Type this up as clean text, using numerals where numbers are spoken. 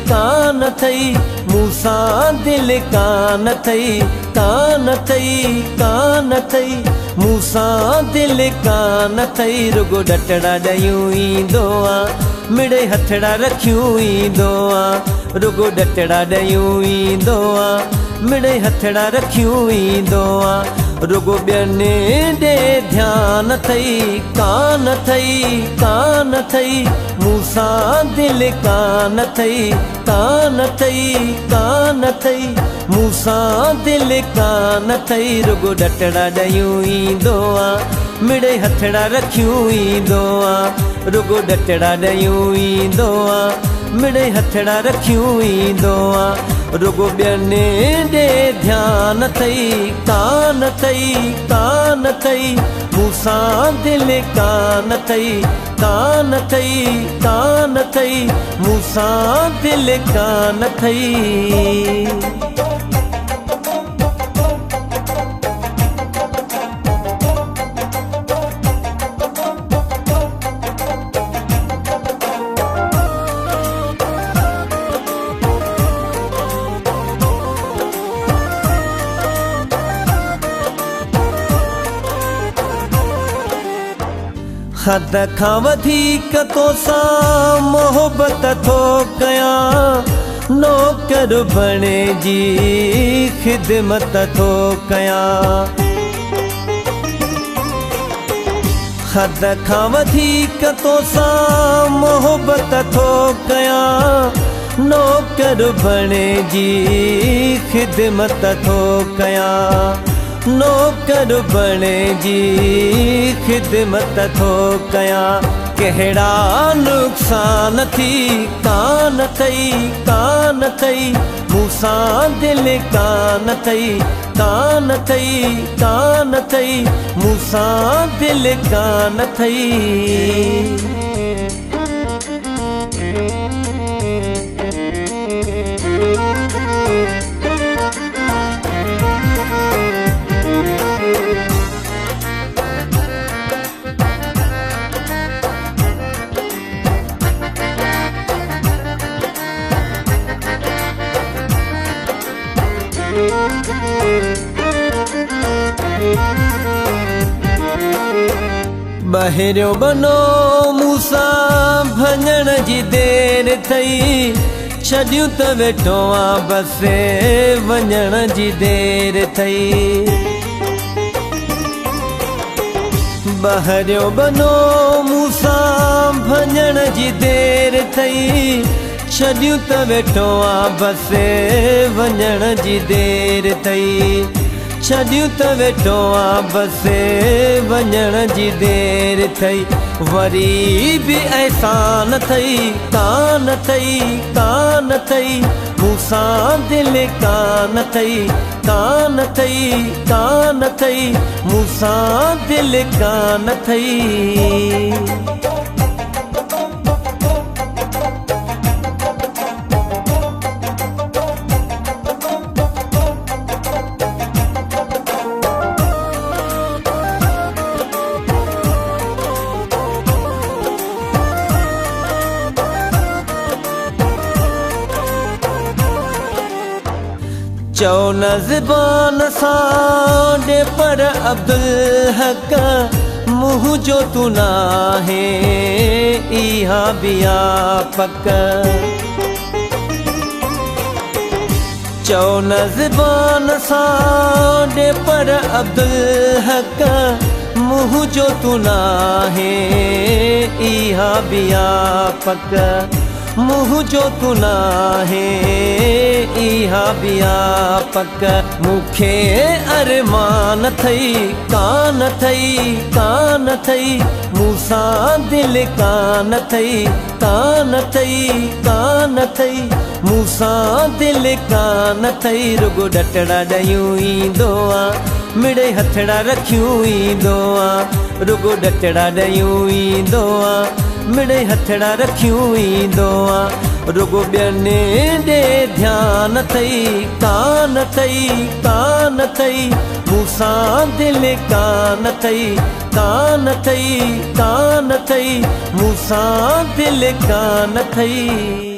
कान थई मूंसां दिल कान थई कान थई कान थई मूंसां दिल कान थई रुगो डटड़ा ॾयूं ईंदो आ मिड़े हथड़ा रखियूं ईंदो आ रुगो डटड़ा ॾयूं ईंदो आ मिड़े हथड़ा रखियूं ईंदो आ रुगो ॿियनि ॾे ध्यान थई कान थई मूंसां दिल कान थई कान थई मूंसां दिल कान थई रुगो डटड़ा ॾयूं ईंदो आ मिड़े हथड़ा रखियूं ईंदो आ रुगो डटड़ा ॾयूं ईंदो आ मिड़े हथड़ा रखियूं ईंदो आ रुगो ॿियनि ॾे ध्यान थई कान थई मूंसां दिल कान थई कान थई मूंसां दिल कान थई हद खां वधीक तोसां मोहबत थो कयां नौकर बणे जी ख़िदमत थो कयां हद खां वधीक तोसां मोहबत थो कयां नौकर बणे जी ख़िदमत थो कयां नौकर बणे जी ख़िदमत थो कयां कहिड़ा नुक़सान थी कान थई मूंसां दिल कान थई मूंसां दिल कान थई बहिरियो बनो मूंसां भञण जी देर थई छॾियूं त वेठो आ बसे वञण जी देर थई बहिरियो बनो मूंसां भञण जी देर थई छॾियूं त वेठो आ बसे वञण जी देर थई छॾियूं त वेठो आ बसे वञण जी देर थई वरी बि अहसान थई कान थई मूंसां दिल कान थई मूंसां दिल कान थई चओ न ज़बान सां ॾे पर अब्दुल हक मुंहुं जो तू नाहे इहा बिया पक चओ न ज़बान सां ॾे पर अब्दुल हक मुंहुं जो तू नाहे इहा बिया पक मुंहुं जो तू नाहे इहा बिया पक मूंखे अरमान थई कान थई मूंसां दिल कान थई मूंसां दिल कान थई रुगो डटड़ा ॾयूं ईंदो आ मिड़े हथड़ा रखियूं ईंदो आ रुगो डटड़ा ॾयूं ईंदो आ मिड़े हथड़ा रखियूं ईंदो आ रुगो ॿियनि ॾे ध्यान थई कान थई मूंसां दिल कान थई मूंसां दिल कान थई।